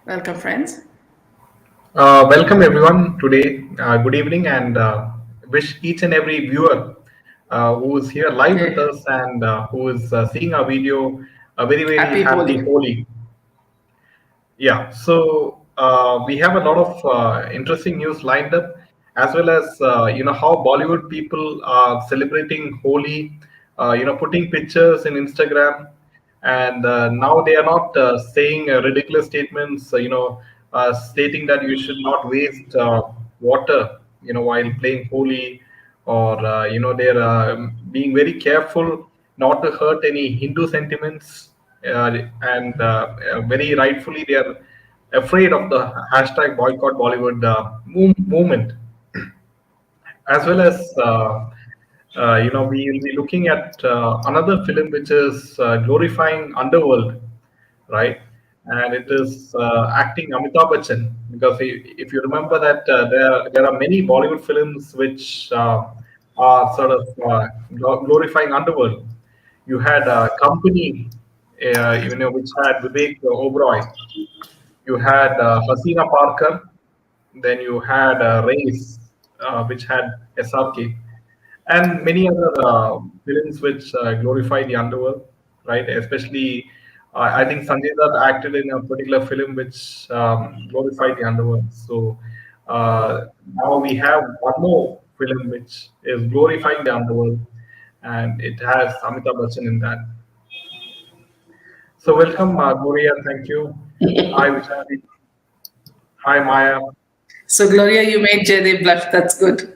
Welcome, friends. Welcome everyone today. Good evening, and wish each and every viewer who is here live with Yeah. us and who is seeing our video a very, very Happy happy Holi. Holi. Yeah, so we have a lot of interesting news lined up, as well as how Bollywood people are celebrating Holi, putting pictures in Instagram, and now they are not saying ridiculous statements, stating that you should not waste water, while playing Holi, or they're being very careful not to hurt any Hindu sentiments, and very rightfully they are afraid of the hashtag boycott Bollywood movement, as well as we will be looking at another film which is glorifying underworld, right? And it is acting Amitabh Bachchan, because if you remember that there are many Bollywood films which are sort of glorifying underworld. You had Company, which had Vivek Oberoi. You had Hasina Parker, then you had Race, which had SRK, and many other films which glorify the underworld, right? Especially, I think Sanjay Dutt acted in a particular film which glorified the underworld. So now we have one more film which is glorifying the underworld, and it has Amitabh Bachchan in that. So welcome, Gloria. Thank you. Hi, Vishali. Hi, Maya. So, Gloria, you made Jaydev blush. That's good.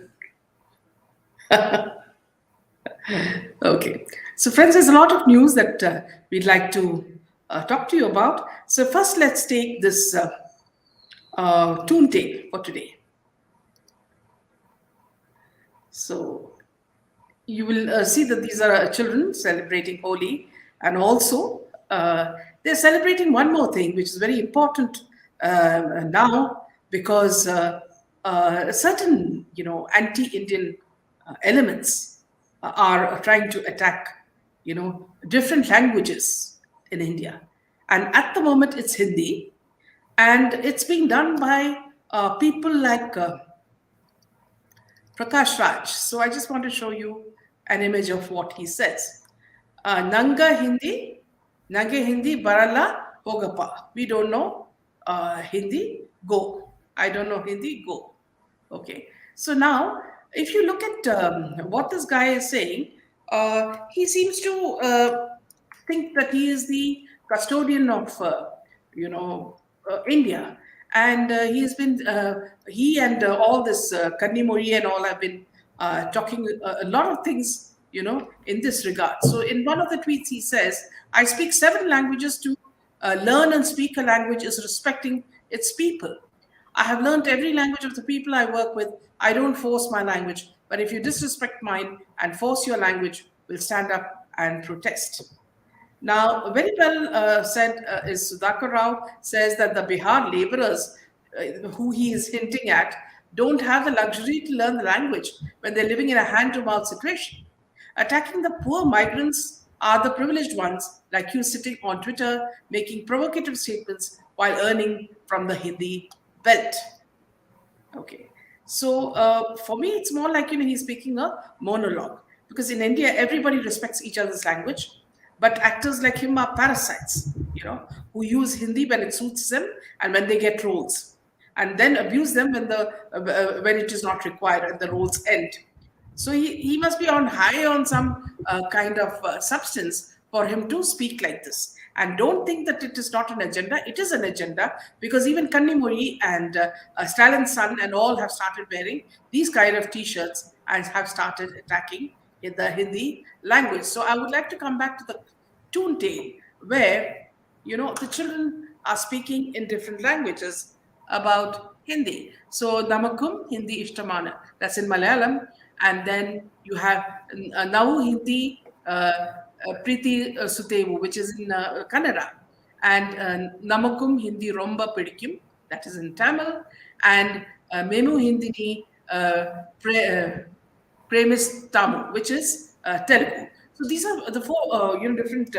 Okay. So, friends, there's a lot of news that we'd like to talk to you about. So, first, let's take this tune tape for today. So, you will see that these are children celebrating Holi, and also they're celebrating one more thing, which is very important now, because certain, anti-Indian elements are trying to attack, different languages in India, and at the moment it's Hindi, and it's being done by people like Prakash Raj. So I just want to show you an image of what he says. Nanga Hindi, Nange Hindi Barala Hogapa. We don't know Hindi, go. I don't know Hindi, go. Okay. So now, if you look at what this guy is saying, he seems to think that he is the custodian of, India, and he and all this Kannimori and all have been talking a lot of things, in this regard. So in one of the tweets, he says, "I speak 7 languages to learn and speak a language is respecting its people. I have learned every language of the people I work with. I don't force my language, but if you disrespect mine and force your language, we'll stand up and protest." Now, very well said is Sudhakar Rao says that the Bihar laborers, who he is hinting at, don't have the luxury to learn the language when they're living in a hand to mouth situation. Attacking the poor migrants are the privileged ones, like you sitting on Twitter making provocative statements while earning from the Hindi belt. Okay. So for me, it's more like, he's speaking a monologue, because in India, everybody respects each other's language, but actors like him are parasites, who use Hindi when it suits them and when they get roles, and then abuse them when it is not required and the roles end. So he must be on high on some kind of substance for him to speak like this. And don't think that it is not an agenda. It is an agenda, because even Kannimuri and Stalin's son and all have started wearing these kind of t-shirts and have started attacking in the Hindi language. So I would like to come back to the tune tale where, the children are speaking in different languages about Hindi. So Namakum Hindi Ishtamana, that's in Malayalam, and then you have Navu Hindi Priti Sutevu, which is in Kannada, and Namakum Hindi Romba Pidikum, that is in Tamil, and Memu Hindi ni Premis Tamu, which is Telugu. So So these are the four, different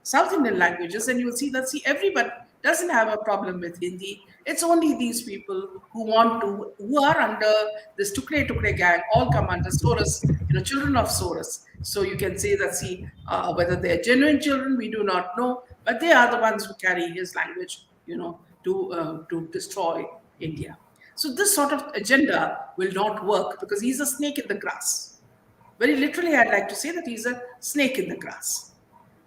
South Indian languages, and you will see that everyone doesn't have a problem with Hindi. It's only these people who are under this Tukre Tukre gang, all come under Soros, children of Soros. So you can say that whether they're genuine children, we do not know, but they are the ones who carry his language, to destroy India. So this sort of agenda will not work because he's a snake in the grass. Very literally, I'd like to say that he's a snake in the grass.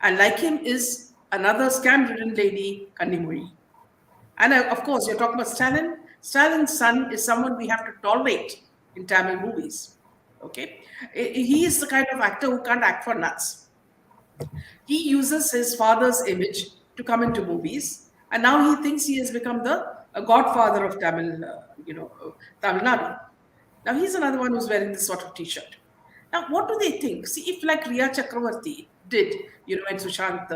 And like him is another scam-ridden lady, Kannimuri. And of course, you're talking about Stalin. Stalin's son is someone we have to tolerate in Tamil movies. Okay? He is the kind of actor who can't act for nuts. He uses his father's image to come into movies, and now he thinks he has become the godfather of Tamil, Tamil Nadu. Now he's another one who's wearing this sort of T-shirt. Now, what do they think? See, if like Riya Chakravarti did, when Sushant,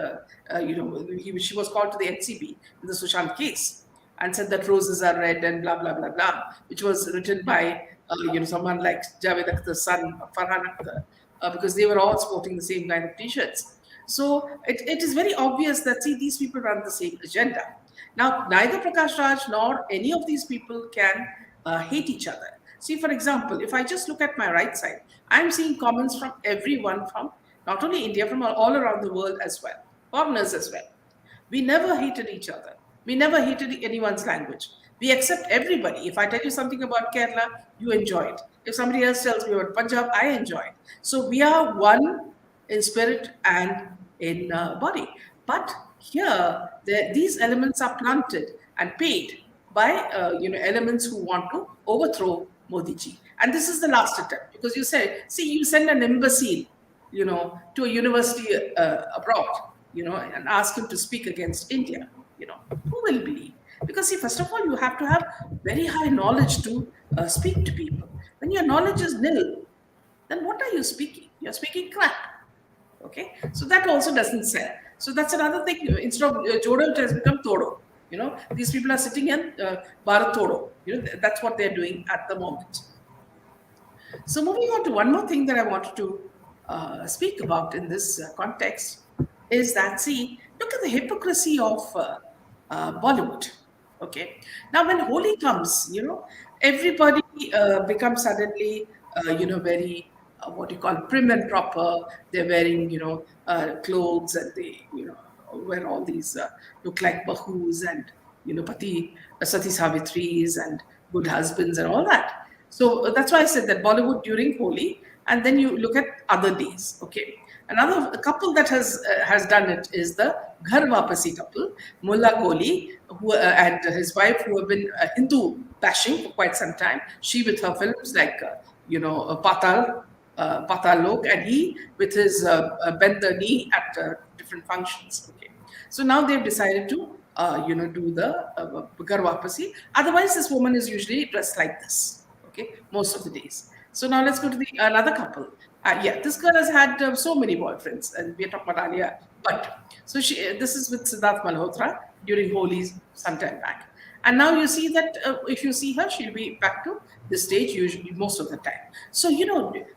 she was called to the NCB in the Sushant case and said that roses are red and blah, blah, blah, blah, which was written by, someone like Javed Akhtar's son, Farhan Akhtar, because they were all sporting the same kind of T-shirts. So it is very obvious that, these people run the same agenda. Now, neither Prakash Raj nor any of these people can hate each other. See, for example, if I just look at my right side, I'm seeing comments from everyone from not only India, from all around the world as well, foreigners as well. We never hated each other. We never hated anyone's language. We accept everybody. If I tell you something about Kerala, you enjoy it. If somebody else tells me about Punjab, I enjoy it. So we are one in spirit and in body. But here, these elements are planted and paid by elements who want to overthrow Modi ji. And this is the last attempt, because you send an imbecile, to a university abroad, and ask him to speak against India, who will believe? Because first of all, you have to have very high knowledge to speak to people. When your knowledge is nil, then what are you speaking? You're speaking crap. Okay, so that also doesn't sell. So that's another thing. Instead of Jodo, it has become Todo. These people are sitting in Bharat Todo. That's what they're doing at the moment. So moving on to one more thing that I wanted to speak about in this context is that, look at the hypocrisy of Bollywood. Okay, now when Holi comes, everybody becomes suddenly, very what you call prim and proper. They're wearing, clothes, and they, wear all these look like bahus and, Pati Sati Savitris and good husbands and all that. So that's why I said that Bollywood during Holi, and then you look at other days. Okay, another couple that has done it is the Ghar Wapasi couple, Mullah Kohli, who and his wife, who have been Hindu bashing for quite some time. She with her films like Patal Lok, and he with his bend the knee at different functions. Okay, so now they've decided to do the Ghar Wapasi. Otherwise, this woman is usually dressed like this. Okay, most of the days. So now let's go to another couple. This girl has had so many boyfriends, and we're talking about Alia. But so this is with Siddharth Malhotra during Holi sometime back. And now you see that if you see her, she'll be back to the stage usually most of the time. So,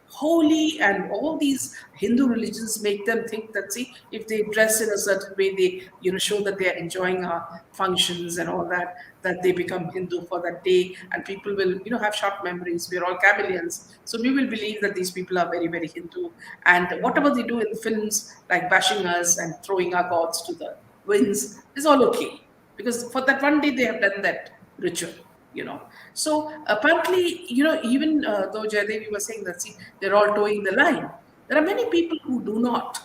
Holi and all these Hindu religions make them think that, if they dress in a certain way, they, show that they are enjoying our functions and all that, that they become Hindu for that day. And people will, have short memories. We're all chameleons. So we will believe that these people are very, very Hindu. And whatever they do in films, like bashing us and throwing our gods to the winds, is all okay. Because for that one day, they have done that ritual. So apparently, even though Jaydevi was saying that, they're all towing the line, there are many people who do not,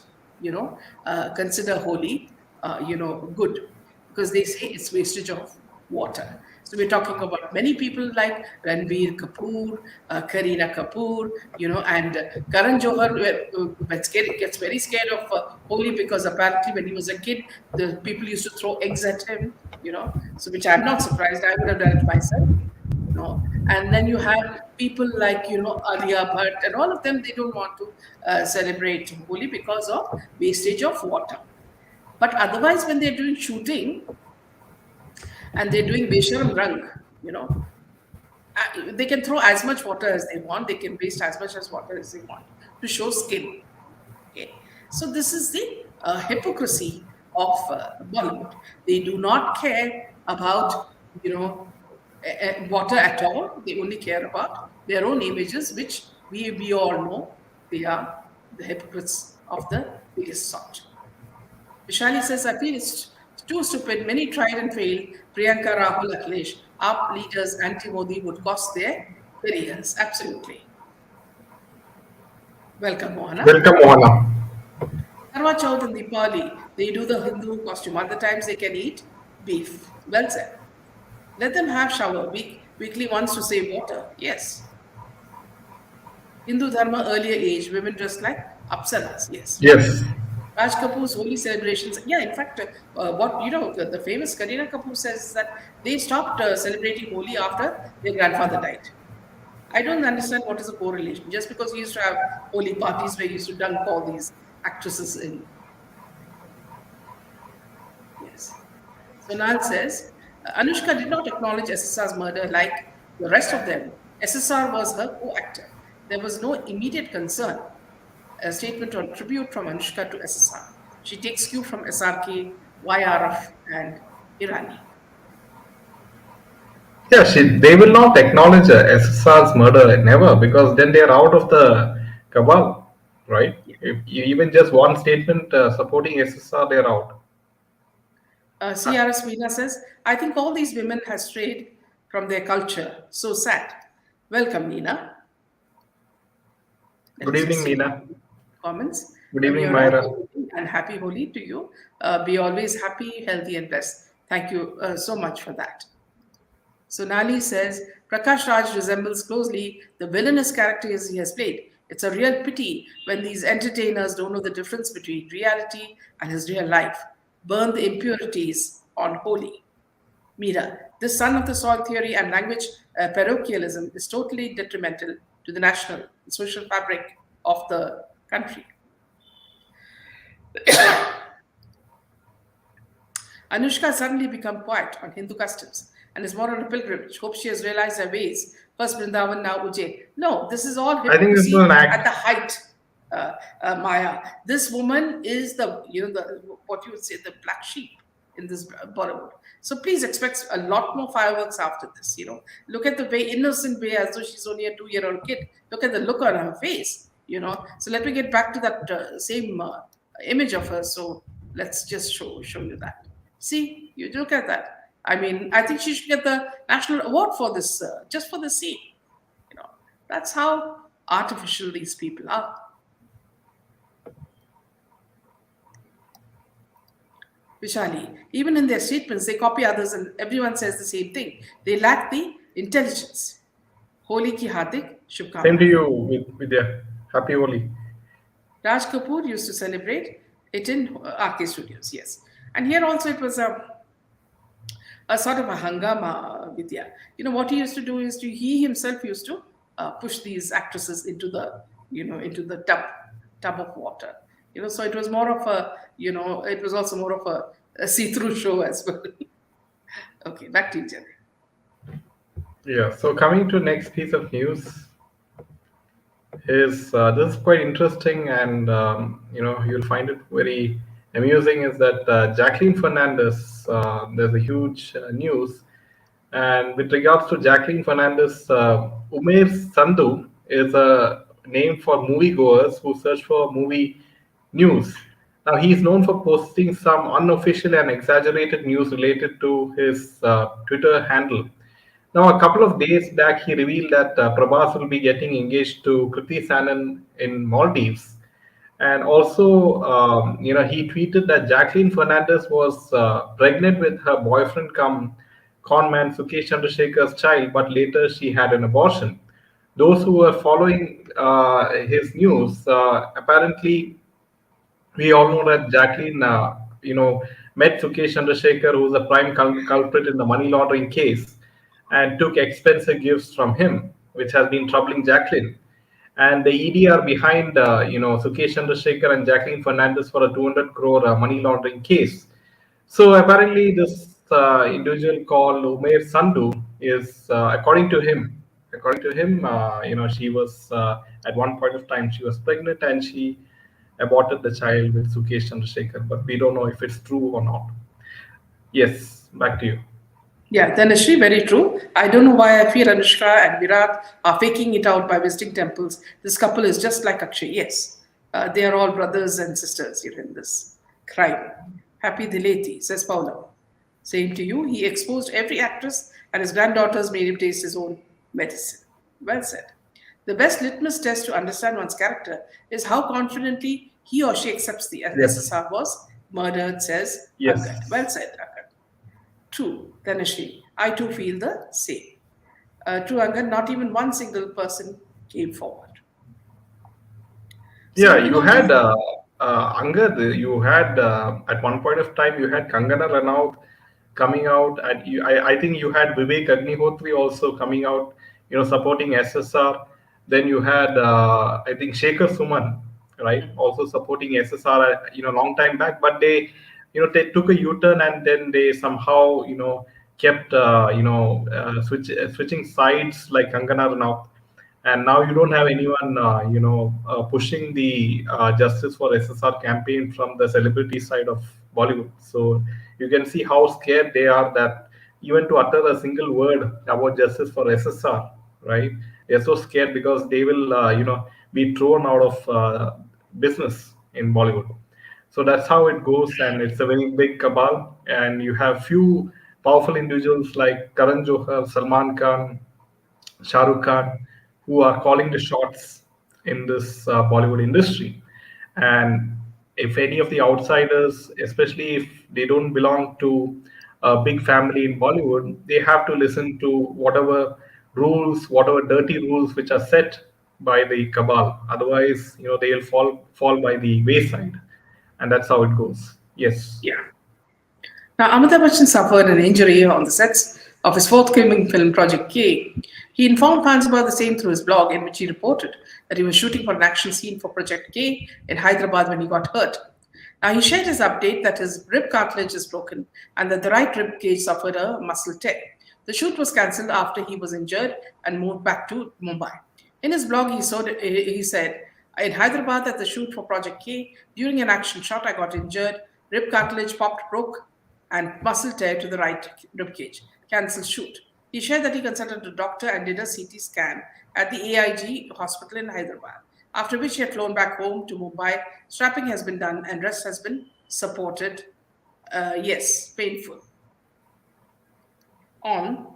consider Holi, good, because they say it's wastage of water. So we're talking about many people like Ranbir Kapoor, Kareena Kapoor, and Karan Johar gets very scared of Holi, because apparently when he was a kid, the people used to throw eggs at him, so which I'm not surprised. I would have done it myself. And then you have people like, Alia Bhatt and all of them, they don't want to celebrate Holi because of wastage of water. But otherwise, when they're doing shooting, and they're doing Besharam Rang, they can throw as much water as they want. They can waste as much as water as they want to show skill. Okay. So this is the hypocrisy of Bollywood. They do not care about, you know, water at all. They only care about their own images, which we all know they are the hypocrites of the biggest sort. Vishali says, I feel it's too stupid. Many tried and failed. Priyanka, Rahul, Akhilesh, our leaders, anti-Modi would cost their careers. Absolutely. Welcome, Mohana. Welcome, Mohana. Karwa Chauth and Deepavali, they do the Hindu costume. Other times they can eat beef. Well said. Let them have shower weekly once to save water. Yes. Hindu Dharma earlier age, women dressed like apsaras. Yes. Yes. Raj Kapoor's holy celebrations. Yeah, in fact, what the famous Kareena Kapoor says is that they stopped celebrating Holi after their grandfather died. I don't understand what is the correlation. Just because he used to have Holi parties where he used to dunk all these actresses in. Yes. Sonal says Anushka did not acknowledge SSR's murder like the rest of them. SSR was her co-actor. There was no immediate concern. A statement on tribute from Anushka to SSR. She takes cue from SRK, YRF, and Irani. Yeah, they will not acknowledge SSR's murder, never, because then they are out of the cabal, right? Yeah. If even just one statement supporting SSR, they are out. CRS Meena says, I think all these women have strayed from their culture. So sad. Welcome, Meena. Good evening, Meena. Comments. Good evening, Myra. And happy Holi to you. Be always happy, healthy, and blessed. Thank you so much for that. Sonali says, Prakash Raj resembles closely the villainous characters he has played. It's a real pity when these entertainers don't know the difference between reality and his real life. Burn the impurities on Holi. Meera, this son of the soil theory and language parochialism is totally detrimental to the national and social fabric of the country. Anushka has suddenly become quiet on Hindu customs and is more on a pilgrimage. Hope she has realized her ways. First Vrindavan, now Ujjain. No, this is all hypocrisy at the height, Maya. This woman is the what you would say, the black sheep in this Bollywood. So please expect a lot more fireworks after this. Look at the way innocent way, as though she's only a 2-year-old kid. Look at the look on her face. So let me get back to that same image of her. So let's just show you that. See, you look at that. I mean, I think she should get the national award for this, just for the scene. That's how artificial these people are. Vishali, even in their statements, they copy others and everyone says the same thing. They lack the intelligence. Holi ki hardik shubhkamnaएं. Same to you, Vidya. Happy Holi. Raj Kapoor used to celebrate it in RK Studios, yes. And here also it was a sort of a hangama, Vidya. What he used to do is he himself used to push these actresses into the tub of water. So it was more of a, it was also more of a see-through show as well. Okay, back to you, Jenny. Yeah, so coming to next piece of news is this is quite interesting, and you'll find it very amusing. Is that Jacqueline Fernandez? There's a huge news, and with regards to Jacqueline Fernandez, Umair Sandhu is a name for moviegoers who search for movie news. Now, he is known for posting some unofficial and exaggerated news related to his Twitter handle. Now, a couple of days back, he revealed that Prabhas will be getting engaged to Kriti Sanon in Maldives. And also, he tweeted that Jacqueline Fernandez was pregnant with her boyfriend come conman Sukesh Chandrasekhar's child, but later she had an abortion. Those who were following his news, apparently, we all know that Jacqueline, met Sukesh Chandrasekhar, who was a prime culprit in the money laundering case, and took expensive gifts from him, which has been troubling Jacqueline. And the ED are behind, Sukesh Chandrasekhar and Jacqueline Fernandez for a 200 crore money laundering case. So apparently, this individual called Umair Sandhu is, according to him, she was at one point of time she was pregnant, and she aborted the child with Sukesh Chandrasekhar, but we don't know if it's true or not. Yes, back to you. Yeah, Dhanashri, very true. I don't know why I feel Anushka and Virat are faking it out by visiting temples. This couple is just like Akshay. Yes, they are all brothers and sisters here in this crime. Happy Dileti, says Paula. Same to you. He exposed every actress, and his granddaughters made him taste his own medicine. Well said. The best litmus test to understand one's character is how confidently he or she accepts the Yes, SSR was murdered, says Angad. yes. Well said, Angad. True, Dhanashri. I too feel the same. True, Angad, not even one single person came forward. So Yeah, moving you on to had Angad. You had at one point of time you had Kangana Ranaut coming out, and I think you had Vivek Agnihotri also coming out, supporting SSR. Then you had I think Shekhar Suman, right, also supporting SSR, long time back. But they took a U-turn, and then they somehow, kept switching sides like Kangana Ranaut, and now you don't have anyone pushing the justice for SSR campaign from the celebrity side of Bollywood. So you can see how scared they are that even to utter a single word about justice for SSR, right? They're so scared because they will be thrown out of business in Bollywood. So that's how it goes, and it's a very big cabal. And you have few powerful individuals like Karan Johar, Salman Khan, Shah Rukh Khan, who are calling the shots in this Bollywood industry. And if any of the outsiders, especially if they don't belong to a big family in Bollywood, they have to listen to whatever rules, whatever dirty rules which are set by the cabal. Otherwise, they'll fall by the wayside, and that's how it goes. Yes. yeah. Now, Amitabh Bachchan suffered an injury on the sets of his forthcoming film Project K. He informed fans about the same through his blog, in which he reported that he was shooting for an action scene for Project K in Hyderabad when he got hurt. Now, he shared his update that his rib cartilage is broken and that the right rib cage suffered a muscle tear. The shoot was cancelled after he was injured and moved back to Mumbai. In his blog, he said, in Hyderabad at the shoot for Project K, during an action shot, I got injured, rib cartilage popped, broke, and muscle tear to the right rib cage. Cancel shoot. He shared that he consulted a doctor and did a CT scan at the AIG hospital in Hyderabad, after which he had flown back home to Mumbai. Strapping has been done and rest has been supported. Yes, painful. On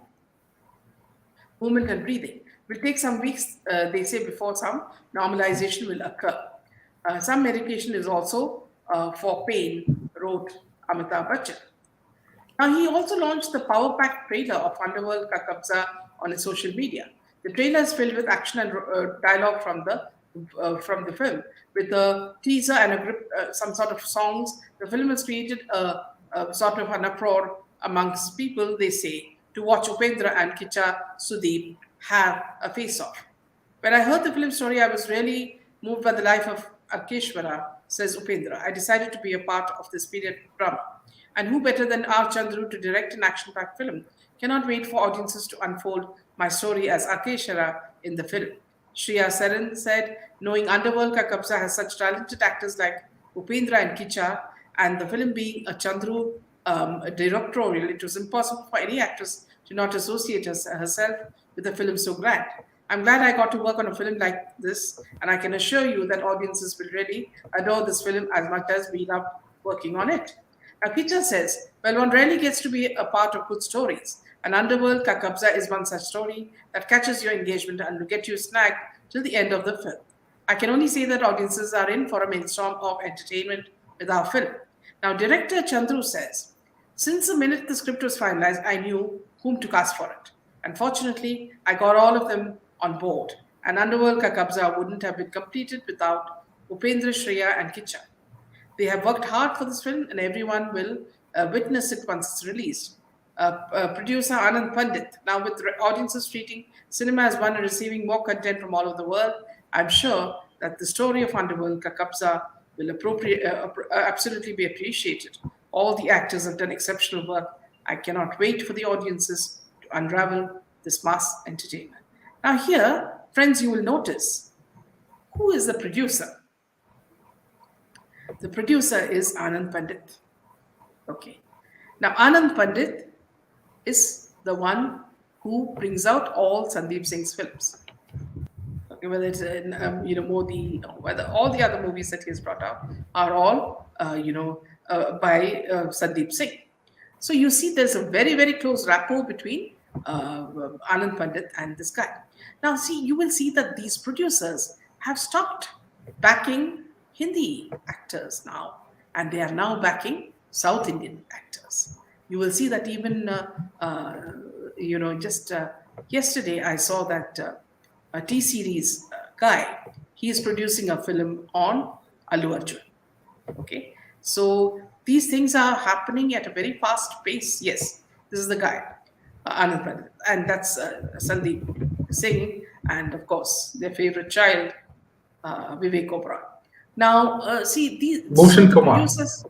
movement and breathing. Will take some weeks, they say, before some normalization will occur. Some medication is also for pain, wrote Amitabh Bachchan. Now, he also launched the power packed trailer of Underworld Ka Kabza on his social media. The trailer is filled with action and dialogue from the film, with a teaser and some sort of songs. The film has created a sort of an uproar amongst people, they say, to watch Upendra and Kicha Sudeep have a face-off. When I heard the film story, I was really moved by the life of Arkeshwara, says Upendra. I decided to be a part of this period drama. And who better than R. Chandru to direct an action-packed film? Cannot wait for audiences to unfold my story as Akeshara in the film. Shreya Saran said, knowing Underworld Ka Kabza has such talented actors like Upendra and Kicha, and the film being a Chandru directorial, it was impossible for any actress to not associate herself with a film so grand. I'm glad I got to work on a film like this, and I can assure you that audiences will really adore this film as much as we love working on it. Now, Kicha says, well, one rarely gets to be a part of good stories. And Underworld Ka Kabza is one such story that catches your engagement and will get you snagged till the end of the film. I can only say that audiences are in for a mainstorm of entertainment with our film. Now, director Chandru says, since the minute the script was finalized, I knew whom to cast for it. Unfortunately, I got all of them on board, and Underworld Ka Kabza wouldn't have been completed without Upendra, Shreya, and Kicha. They have worked hard for this film, and everyone will witness it once it's released. Producer Anand Pandit, now with audiences treating cinema as one and receiving more content from all over the world, I'm sure that the story of Underworld Ka Kabza will absolutely be appreciated. All the actors have done exceptional work. I cannot wait for the audiences to unravel this mass entertainment. Now, here, friends, you will notice who is the producer. The producer is Anand Pandit. Okay. Now, Anand Pandit is the one who brings out all Sandeep Singh's films. Okay, whether it's Modi, whether all the other movies that he has brought out are all by Sandeep Singh. So you see, there's a very very close rapport between Anand Pandit and this guy. Now, see, you will see that these producers have stopped backing Hindi actors now, and they are now backing South Indian actors. You will see that even just yesterday I saw that a T series guy, he is producing a film on Allu Arjun. Okay, so these things are happening at a very fast pace. Yes, this is the guy, Anand Pandit, and that's Sandeep Singh, and of course their favorite child, Vivek Oberoi. Now, see these Bhushan the Kumar. producers.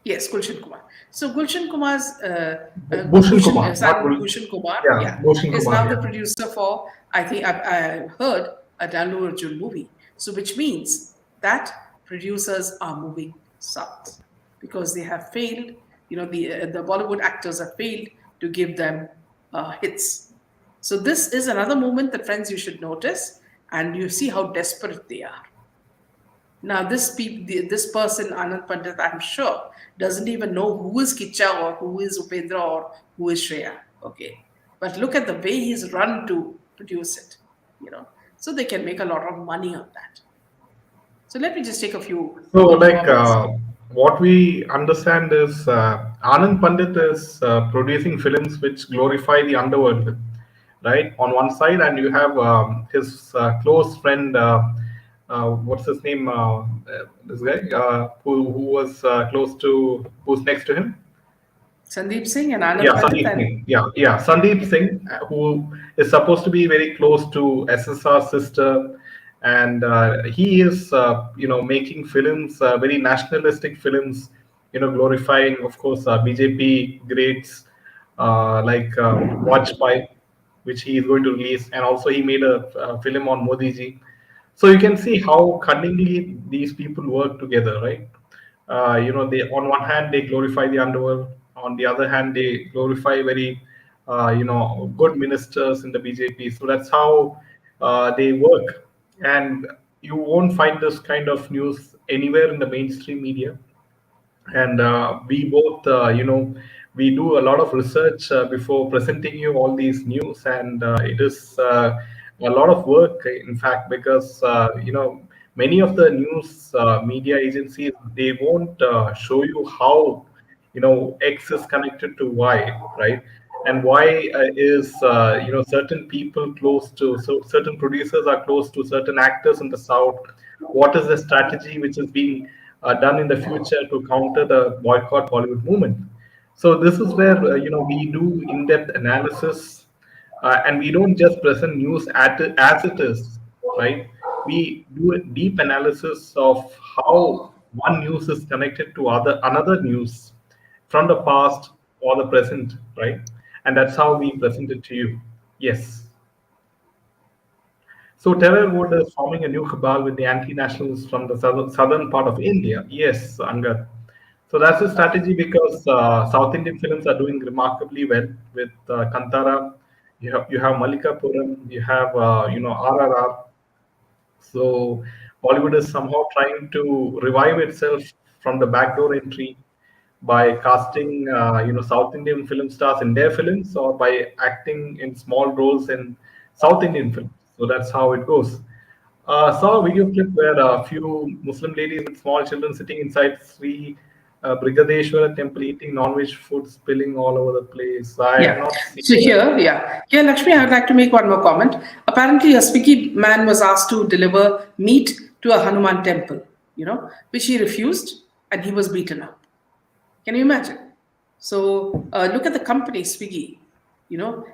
Yes, Gulshan Kumar. So Gulshan Kumar's Bhushan Kumar, not son Gul- Gulshan Kumar, Yeah, Bhushan is Kumar. now the Yeah. producer for, I think I heard, a Allu Arjun movie. So which means that producers are moving south because they have failed. The Bollywood actors have failed to give them hits. So this is another moment that, friends, you should notice, and you see how desperate they are. Now, this person, Anand Pandit, I'm sure, doesn't even know who is Kicha or who is Upendra or who is Shreya. Okay. But look at the way he's run to produce it, so they can make a lot of money on that. So let me just take a few So, comments. what we understand is Anand Pandit is producing films which glorify the underworld, right? On one side, and you have his close friend, what's his name? This guy who was close to, who's next to him? Sandeep Singh and Anand Yeah, Pandit Sandeep and Singh. Yeah, Sandeep Singh, who is supposed to be very close to SSR's sister, and he is, making films, very nationalistic films, glorifying, of course, BJP greats Watch Pipe, which he is going to release, and also he made a film on Modi ji. So you can see how cunningly these people work together, right? They, on one hand, they glorify the underworld. On the other hand, they glorify very good ministers in the BJP. So that's how they work. And you won't find this kind of news anywhere in the mainstream media. And we both, we do a lot of research before presenting you all these news, and it is a lot of work, in fact, because many of the news media agencies, they won't show you how X is connected to Y, right? And Y is certain people close to, so certain producers are close to certain actors in the south. What is the strategy which is being done in the future to counter the boycott Bollywood movement? So this is where we do in-depth analysis, and we don't just present news as it is, right? We do a deep analysis of how one news is connected to another news from the past or the present, right? And that's how we present it to you. Yes. So Terrorwood is forming a new cabal with the anti-nationalists from the southern part of India. Yes, Angad. So that's a strategy because South Indian films are doing remarkably well with Kantara. You have Malikapuram. You have RRR. So Bollywood is somehow trying to revive itself from the backdoor entry by casting South Indian film stars in their films or by acting in small roles in South Indian films. So that's how it goes. Saw a video clip where a few Muslim ladies with small children sitting inside Sri Brigadeshwara temple eating non-veg food spilling all over the place. I have yeah. not seen So that. here, Lakshmi, I would like to make one more comment. Apparently, a Swiggy man was asked to deliver meat to a Hanuman temple, which he refused, and he was beaten up. Can you imagine? So look at the company Swiggy,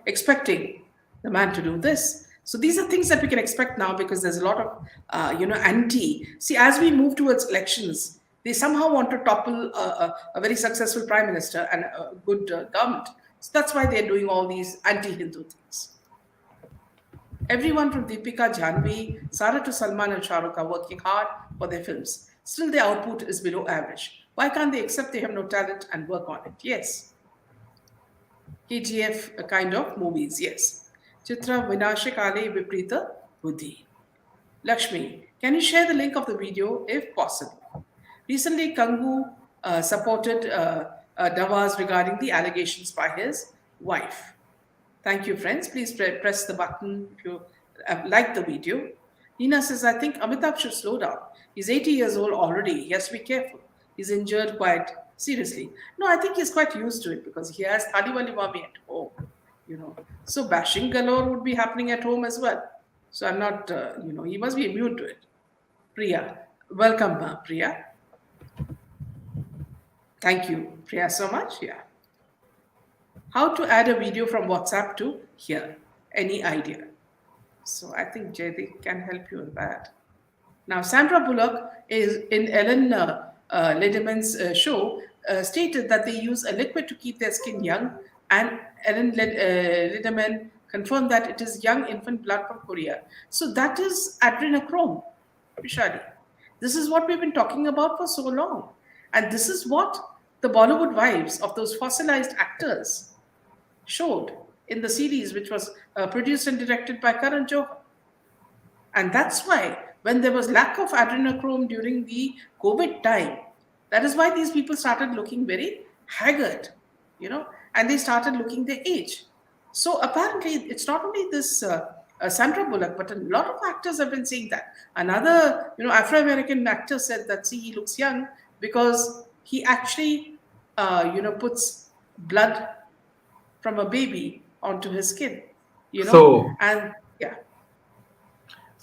expecting the man to do this. So these are things that we can expect now because there's a lot of, anti. See, as we move towards elections, they somehow want to topple a very successful prime minister and a good government. So that's why they're doing all these anti-Hindu things. Everyone from Deepika, Janvi, Sara to Salman and Shah Rukh are working hard for their films. Still, their output is below average. Why can't they accept they have no talent and work on it? Yes. KGF kind of movies, yes. Chitra Vinashakale Viprita Buddhi. Lakshmi, can you share the link of the video if possible? Recently, Kangu supported Nawaz regarding the allegations by his wife. Thank you, friends. Please press the button if you like the video. Nina says, I think Amitabh should slow down. He's 80 years old already. He has to be careful. He's injured quite seriously. No, I think he's quite used to it because he has Thaliwali Mami at home. So bashing galore would be happening at home as well. So I'm not, he must be immune to it. Priya, welcome, Priya. Thank you, Priya, so much. Yeah. How to add a video from WhatsApp to here? Any idea? So I think Jaydeep can help you with that. Now, Sandra Bullock is in Ellen Lederman's show stated that they use a liquid to keep their skin young, and Ellen Lederman confirmed that it is young infant blood from Korea. So that is adrenochrome, Vishali. This is what we've been talking about for so long. And this is what the Bollywood wives of those fossilized actors showed in the series, which was produced and directed by Karan Johar. And that's why when there was lack of adrenochrome during the COVID time, that is why these people started looking very haggard, and they started looking their age. So apparently it's not only this Sandra Bullock, but a lot of actors have been saying that. Another, Afro-American actor said that, see, he looks young because he actually, puts blood from a baby onto his skin, and yeah.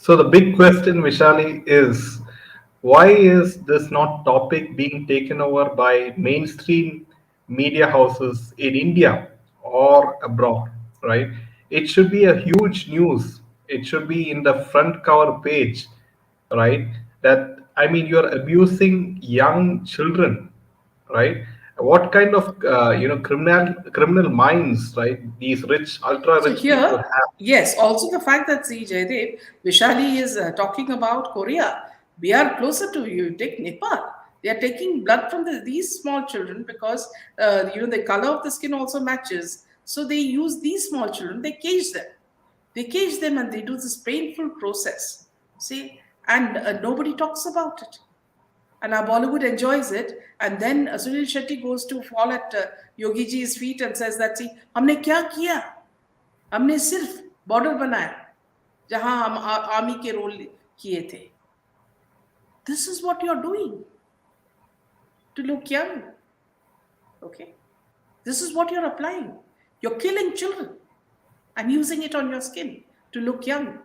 So the big question, Vishali, is why is this not topic being taken over by mainstream media houses in India or abroad, right? It should be a huge news. It should be in the front cover page, right? That, I mean, you're abusing young children, right? What kind of criminal minds, right? These rich, ultra So rich people here, have. yes, also the fact that see Jaydev, Vishali is talking about Korea. We are closer to you. Take Nepal. They are taking blood from these small children because the color of the skin also matches. So they use these small children. They cage them. They cage them and they do this painful process. See, and nobody talks about it. And our Bollywood enjoys it. And then Sunil Shetty goes to fall at Yogi ji's feet and says that, see, हमने क्या किया? हमने सिर्फ border बनाया जहां हम army के role किए थे. This is what you're doing to look young. Okay? This is what you're applying. You're killing children and using it on your skin to look young.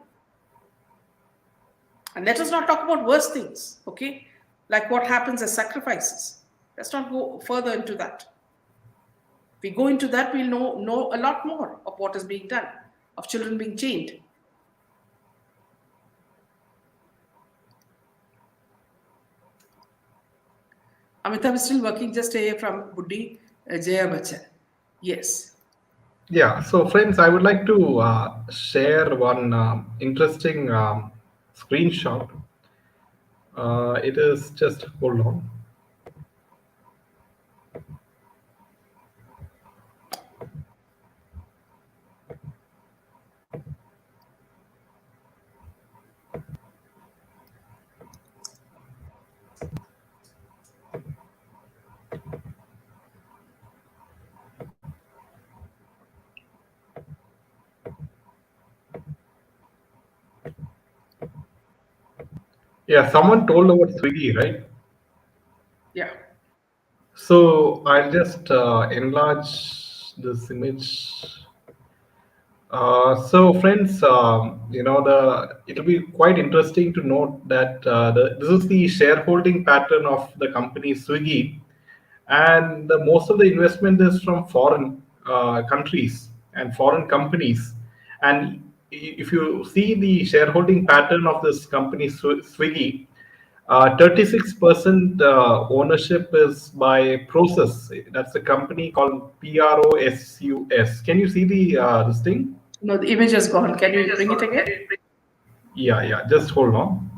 And let us not talk about worse things, okay? Like what happens as sacrifices. Let's not go further into that. If we go into that, we'll know a lot more of what is being done, of children being chained. Amitabh is still working just away from Buddhi Jaya Bachchan. Yes. Yeah, so friends, I would like to share one interesting screenshot. It is just, hold on. Yeah, someone told about Swiggy, right? Yeah. So I'll just enlarge this image. So friends, it'll be quite interesting to note that this is the shareholding pattern of the company Swiggy, and most of the investment is from foreign countries and foreign companies. And if you see the shareholding pattern of this company Swiggy, 36% ownership is by Process. That's a company called PROSUS. Can you see the this thing? No, the image is gone. Can you bring it again? Yeah, just hold on.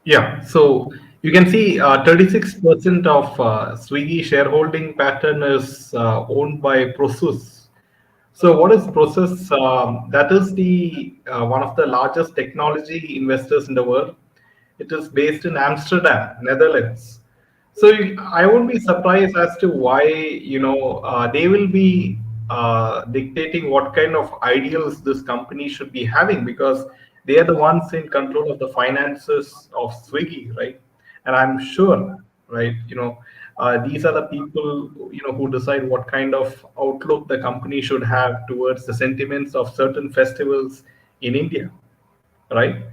Yeah, so you can see 36% of Swiggy shareholding pattern is owned by Prosus. So what is Process? That is the one of the largest technology investors in the world. It is based in Amsterdam, Netherlands. So I won't be surprised as to why they will be dictating what kind of ideals this company should be having, because they are the ones in control of the finances of Swiggy, right? And I'm sure, right, these are the people who decide what kind of outlook the company should have towards the sentiments of certain festivals in India, right?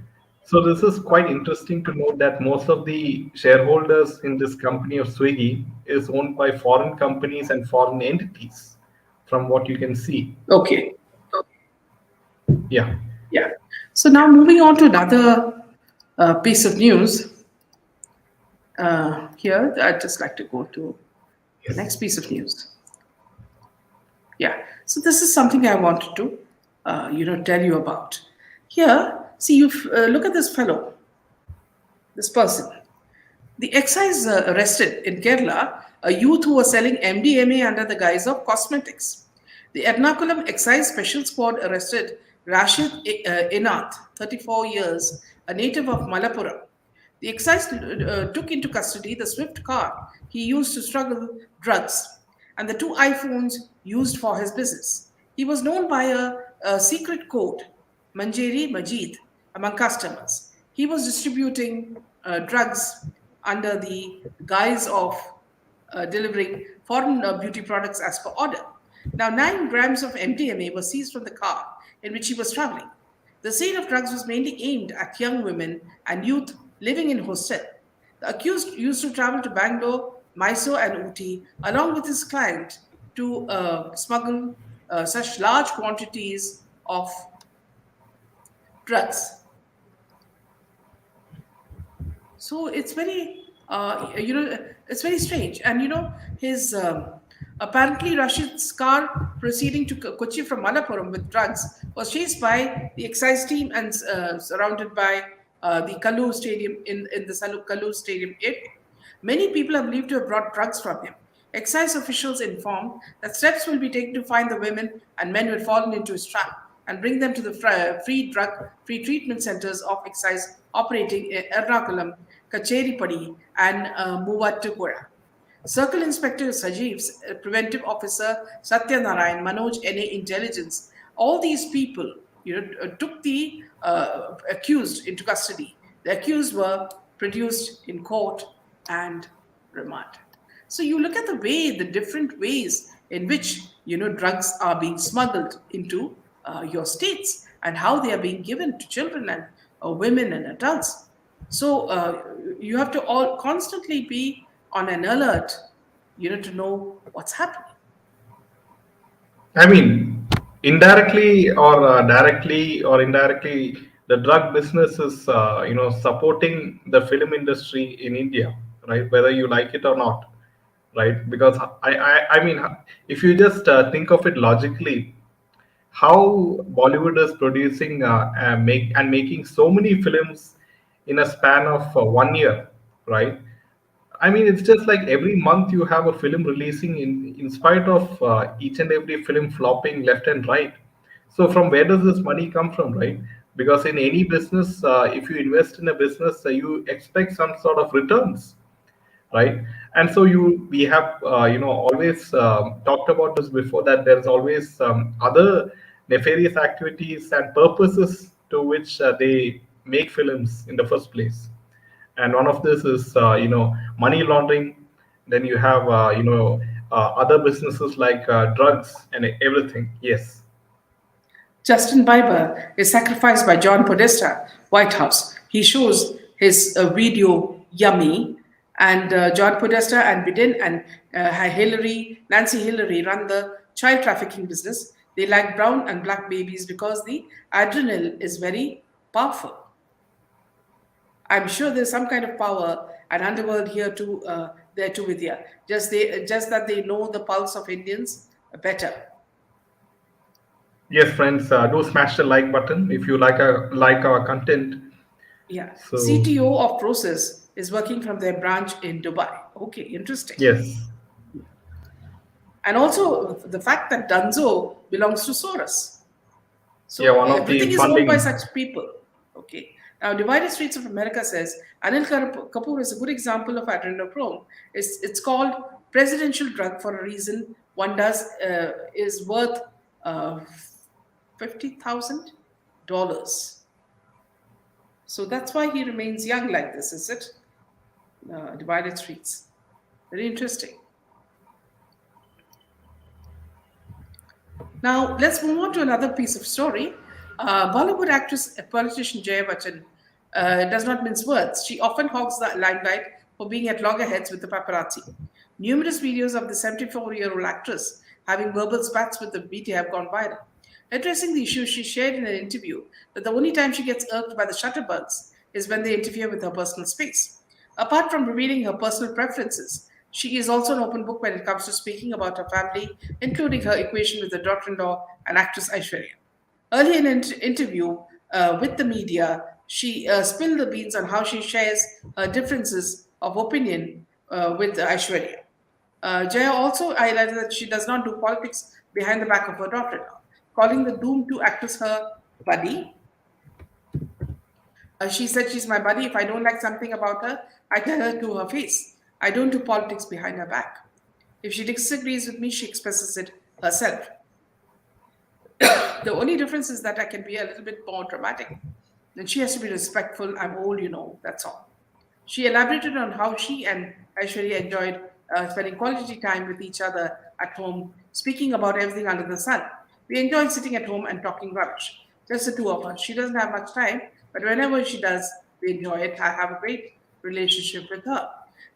So this is quite interesting to note that most of the shareholders in this company of Swiggy is owned by foreign companies and foreign entities, from what you can see. Okay. Yeah. Yeah. So now moving on to another piece of news. Here, I'd just like to go to the Yes. next piece of news. Yeah. So this is something I wanted to, tell you about. Here, see, you look at this fellow, this person. The excise arrested in Kerala a youth who was selling MDMA under the guise of cosmetics. The Ernakulam Excise Special Squad arrested Rashid Inath, 34 years, a native of Malappuram. The excise took into custody the swift car he used to smuggle drugs and the two iPhones used for his business. He was known by a secret code, Manjeri Majid, among customers. He was distributing drugs under the guise of delivering foreign beauty products as per order. Now, 9 grams of MDMA was seized from the car in which he was traveling. The sale of drugs was mainly aimed at young women and youth living in hostel. The accused used to travel to Bangalore, Mysore, and Uti along with his client to smuggle such large quantities of drugs. So it's very it's very strange. And his apparently Rashid's car proceeding to Kochi from Malappuram with drugs was chased by the excise team and surrounded by the Kallu stadium in the Kallu stadium area. Many people are believed to have brought drugs from him. Excise officials informed that steps will be taken to find the women and men who had fallen into his trap and bring them to the free treatment centers of excise operating in Ernakulam, Kacheripadi, and Muvattupura. Circle Inspector Sajeev, Preventive Officer Satya Narayan, Manoj NA Intelligence, all these people took the accused into custody. The accused were produced in court and remanded. So you look at the different ways in which drugs are being smuggled into your states and how they are being given to children and women and adults. So you have to all constantly be on an alert, to know what's happening. I mean, indirectly or directly or indirectly, the drug business is, supporting the film industry in India, right? Whether you like it or not, right? Because I mean, if you just think of it logically, how Bollywood is producing making so many films in a span of 1 year, right? I mean, it's just like every month you have a film releasing in spite of each and every film flopping left and right. So from where does this money come from, right? Because in any business, if you invest in a business, you expect some sort of returns, right? And so we have always talked about this before, that there's always other nefarious activities and purposes to which they make films in the first place. And one of this is money laundering. Then you have other businesses like drugs and everything. Yes. Justin Bieber is sacrificed by John Podesta, White House. He shows his video Yummy, and John Podesta and Biden and Nancy Hillary run the child trafficking business. They like brown and black babies because the adrenaline is very powerful. I'm sure there's some kind of power and underworld here too, there too with you. Just that they know the pulse of Indians better. Yes, friends, do smash the like button if you like our content. Yeah. So CTO of Process is working from their branch in Dubai. Okay, interesting. yes, And also the fact that Dunzo belongs to Soros. yeah, So one of the everything is owned by funding. such people. Okay. Now, Divided Streets of America says Anil Kapoor is a good example of adrenochrome. It's called presidential drug for a reason. One does is worth uh, $50,000. So that's why he remains young like this, is it? Divided Streets. Very interesting. Now, let's move on to another piece of story. Bollywood actress, politician Jaya Bachchan does not mince words. She often hogs the limelight for being at loggerheads with the paparazzi. Numerous videos of the 74-year-old actress having verbal spats with the media have gone viral. Addressing the issue, she shared in an interview that the only time she gets irked by the shutterbugs is when they interfere with her personal space. Apart from revealing her personal preferences, she is also an open book when it comes to speaking about her family, including her equation with her daughter in law and actress Aishwarya. Earlier in an interview with the media, she spilled the beans on how she shares her differences of opinion with Aishwarya. Jaya also highlighted that she does not do politics behind the back of her daughter in law, calling the doomed two actors her buddy. She said she's my buddy. If I don't like something about her, I tell her to her face. I don't do politics behind her back. If she disagrees with me, she expresses it herself. The only difference is that I can be a little bit more dramatic. And she has to be respectful. I'm old, that's all. She elaborated on how she and Aishwarya enjoyed spending quality time with each other at home, speaking about everything under the sun. We enjoy sitting at home and talking rubbish. Just the two of us. She doesn't have much time, but whenever she does, we enjoy it. I have a great relationship with her.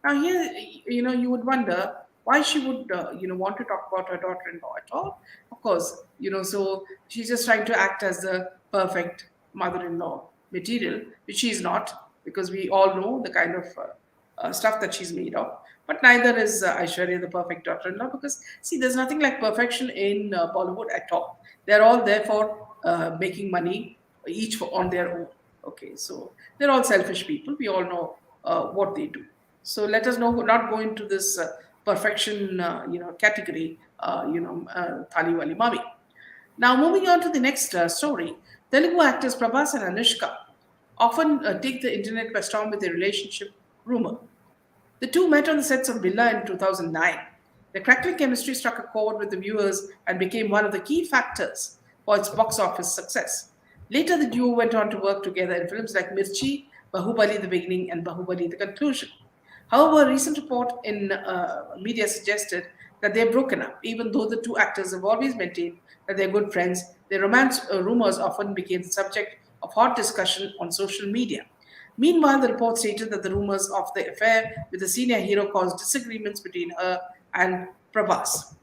Now, here, you would wonder why she would, want to talk about her daughter-in-law at all. Of course, so she's just trying to act as the perfect mother-in-law material, which she's not, because we all know the kind of stuff that she's made of. But neither is Aishwarya the perfect daughter-in-law, because see, there's nothing like perfection in Bollywood at all. They're all there for making money, each on their own. Okay, so they're all selfish people. We all know what they do. So let us not go into this perfection, category, thali wali mami. Now, moving on to the next story, Telugu actors Prabhas and Anushka often take the internet by storm with their relationship rumor. The two met on the sets of Billa in 2009. Their crackling chemistry struck a chord with the viewers and became one of the key factors for its box office success. Later, the duo went on to work together in films like Mirchi, Bahubali the Beginning, and Bahubali the Conclusion. However, a recent report in media suggested that they're broken up, even though the two actors have always maintained that they're good friends. Their romance rumors often became the subject of hot discussion on social media. Meanwhile, the report stated that the rumors of the affair with the senior hero caused disagreements between her and Prabhas.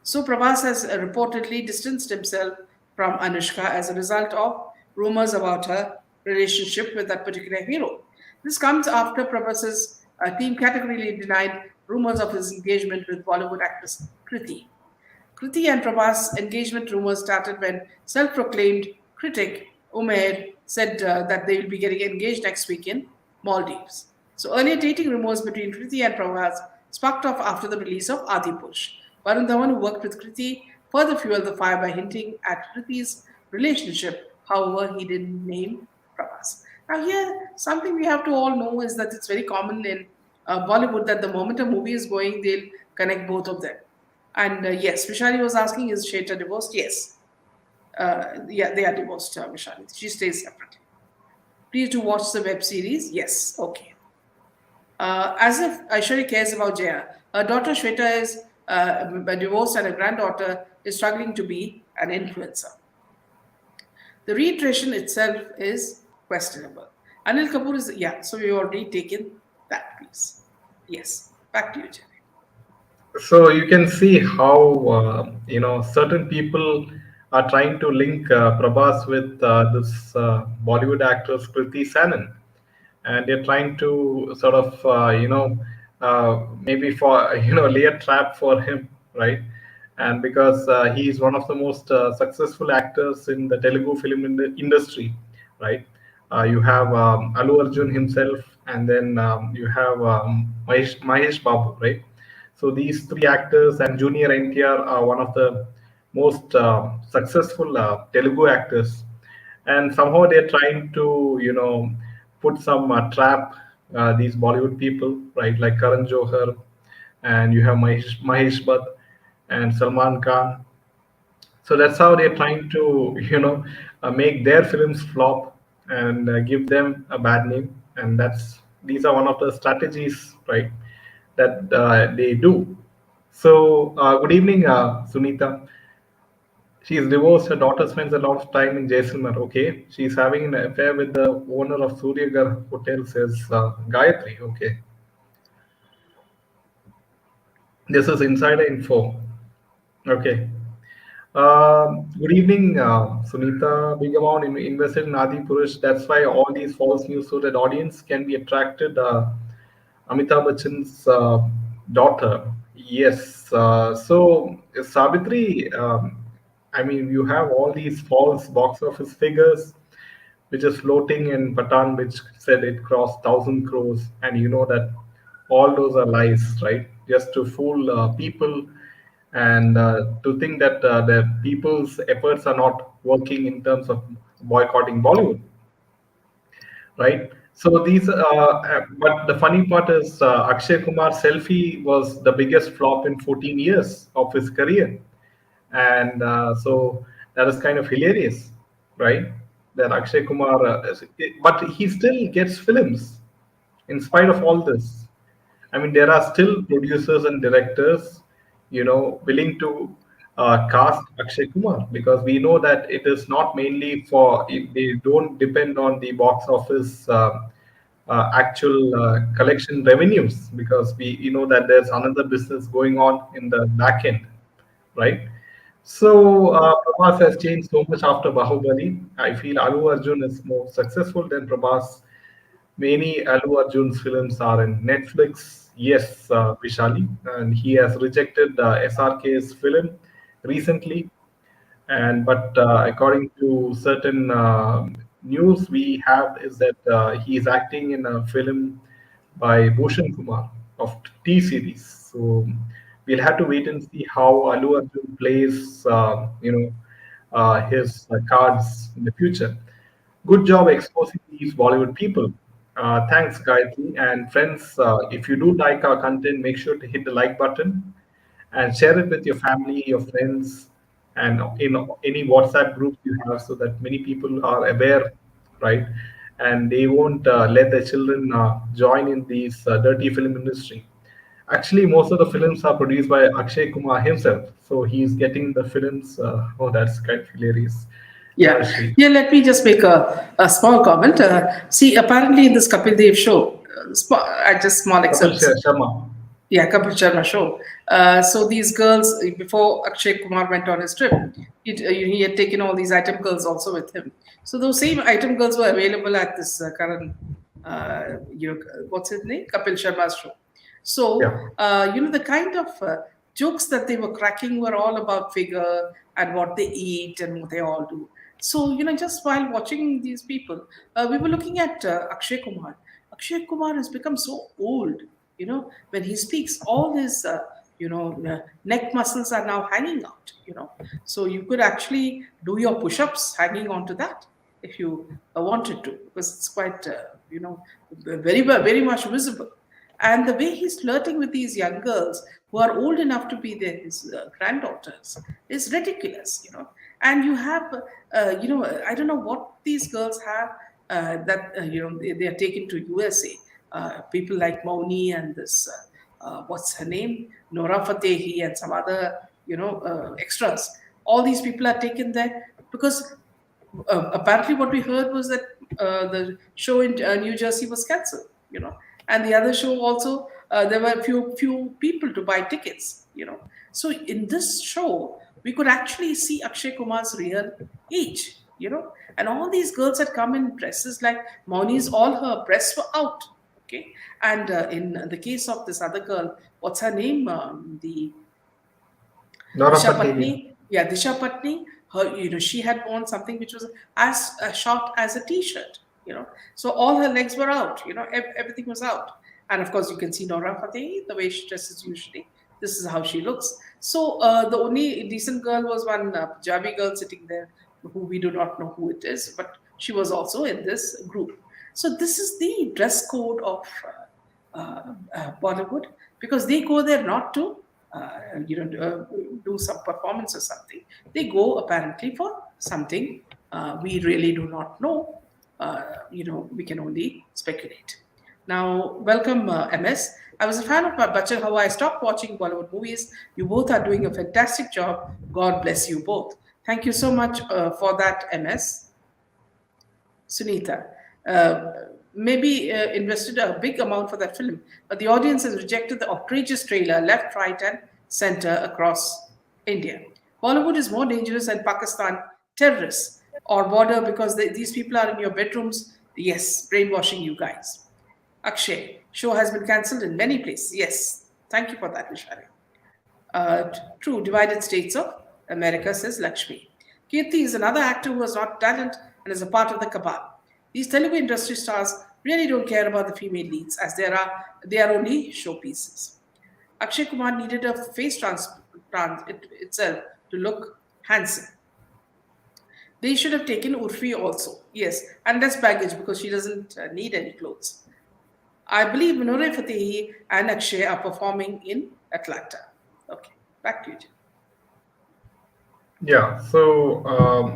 So Prabhas has reportedly distanced himself from Anushka as a result of rumors about her relationship with that particular hero. This comes after Prabhas's team categorically denied rumors of his engagement with Bollywood actress Kriti. Kriti and Prabhas' engagement rumors started when self-proclaimed critic Umair said that they will be getting engaged next week in Maldives. So earlier dating rumors between Kriti and Prabhas sparked off after the release of Adi Push. Varun Dhawan, who worked with Kriti, further fueled the fire by hinting at Kriti's relationship. However, he didn't name Prabhas. Now, here, something we have to all know is that it's very common in Bollywood that the moment a movie is going, they'll connect both of them. And yes, Vishali was asking, is Sheta divorced? Yes. Yeah, they are divorced, Vishali. She stays separately. Please do watch the web series. Yes. Okay. As if Aishwarya cares about Jaya. Her daughter Shweta is divorced and her granddaughter is struggling to be an influencer. The reiteration itself is questionable. Anil Kapoor is, yeah, so we've already taken that piece. Yes. Back to you, Jay. So you can see how certain people are trying to link Prabhas with this Bollywood actress Kriti Sanon, and they're trying to sort of maybe for lay a trap for him, right? and because he is one of the most successful actors in the Telugu film industry, right? You have Allu Arjun himself, and then you have Mahesh Babu, right? So these three actors and Junior NTR are one of the most successful Telugu actors, and somehow they're trying to, put some trap these Bollywood people, right? Like Karan Johar, and you have Mahesh Bhatt and Salman Khan. So that's how they're trying to, make their films flop and give them a bad name. And these are one of the strategies, right, that they do. So, good evening, Sunita. She is divorced. Her daughter spends a lot of time in Jaisalmer. Okay, she's having an affair with the owner of Suryagar Hotel. Says Gayatri. Okay, this is insider info. Okay. Good evening, Sunita. Big amount invested in Adi Purush. That's why all these false news, so that audience can be attracted. Amitabh Bachchan's daughter. Yes. So Savitri, I mean, you have all these false box office figures, which is floating in Patan, which said it crossed 1,000 crores, and you know that all those are lies, right? Just to fool people and to think that the people's efforts are not working in terms of boycotting Bollywood, right? So but the funny part is Akshay Kumar's selfie was the biggest flop in 14 years of his career, and so that is kind of hilarious, right? That Akshay Kumar, but he still gets films in spite of all this. I mean, there are still producers and directors, willing to cast Akshay Kumar, because we know that it is not mainly they don't depend on the box office actual collection revenues, because we know that there's another business going on in the back end, right? So Prabhas has changed so much after Bahubali. I feel Allu Arjun is more successful than Prabhas. Many Allu Arjun's films are in Netflix. Yes, Vishali, and he has rejected SRK's film recently. And but according to certain news we have, is that he is acting in a film by Bhushan Kumar of T series. So we'll have to wait and see how Allu Arjun plays, his cards in the future. Good job exposing these Bollywood people. Thanks, Gayatri. And friends, if you do like our content, make sure to hit the like button and share it with your family, your friends, and in any WhatsApp groups you have, so that many people are aware, right? And they won't let their children join in these dirty film industry. Actually, most of the films are produced by Akshay Kumar himself, so he's getting the films. Oh, that's kind of hilarious. Yeah, Shri. yeah. Let me just make a small comment. See, apparently in this Kapil Dev show, just small Kapil excerpts. Sharma. Yeah, Kapil Sharma show. So these girls, before Akshay Kumar went on his trip, he had taken all these item girls also with him. So those same item girls were available at this current, what's his name? Kapil Sharma's show. So, Yeah. the kind of jokes that they were cracking were all about figure and what they eat and what they all do. So, just while watching these people, we were looking at Akshay Kumar. Akshay Kumar has become so old. When he speaks, all his, neck muscles are now hanging out. So you could actually do your push-ups hanging onto that if you wanted to, because it's quite, very much visible. And the way he's flirting with these young girls who are old enough to be his granddaughters is ridiculous. And you have, I don't know what these girls have that, they are taken to USA. People like Mauni and this, what's her name? Nora Fatehi and some other, extras. All these people are taken there because apparently what we heard was that the show in New Jersey was cancelled. And the other show also, there were few people to buy tickets. So in this show, we could actually see Akshay Kumar's real age. And all these girls had come in dresses like Mauni's, all her breasts were out. Okay. And in the case of this other girl, what's her name? The Nora Disha Patni. Patni, yeah, Disha Patni, her, she had worn something which was as short as a t-shirt, So all her legs were out, everything was out. And of course, you can see Nora Fateh, the way she dresses usually. This is how she looks. So the only decent girl was one Punjabi girl sitting there, who we do not know who it is, but she was also in this group. So this is the dress code of Bollywood, because they go there not to do some performance or something. They go apparently for something we really do not know. We can only speculate. Now, welcome, MS. I was a fan of Bachchan Hawa. I stopped watching Bollywood movies. You both are doing a fantastic job. God bless you both. Thank you so much for that, MS. Sunita. Maybe invested a big amount for that film, but the audience has rejected the outrageous trailer left, right, and center across India. Bollywood is more dangerous than Pakistan terrorists or border, because these people are in your bedrooms. Yes, brainwashing you guys. Akshay, show has been cancelled in many places. Yes, thank you for that, Vishali. True, divided states of America, says Lakshmi. Kirti is another actor who has not talent and is a part of the cabal. These Telugu industry stars really don't care about the female leads, as they are only showpieces. Akshay Kumar needed a face transplant itself to look handsome. They should have taken Urfi also. Yes, and less baggage, because she doesn't need any clothes. I believe Minore Fatehi and Akshay are performing in Atlanta. Okay, back to you, Jim. Yeah, so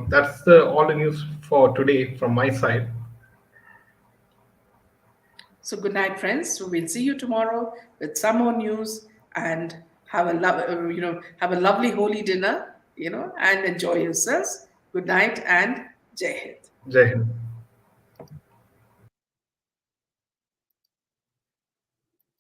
that's all the news for today from my side. So good night, friends. So we'll see you tomorrow with some more news, and have have a lovely holy dinner, and enjoy yourselves. Good night and Jai Hind. Jai Hind.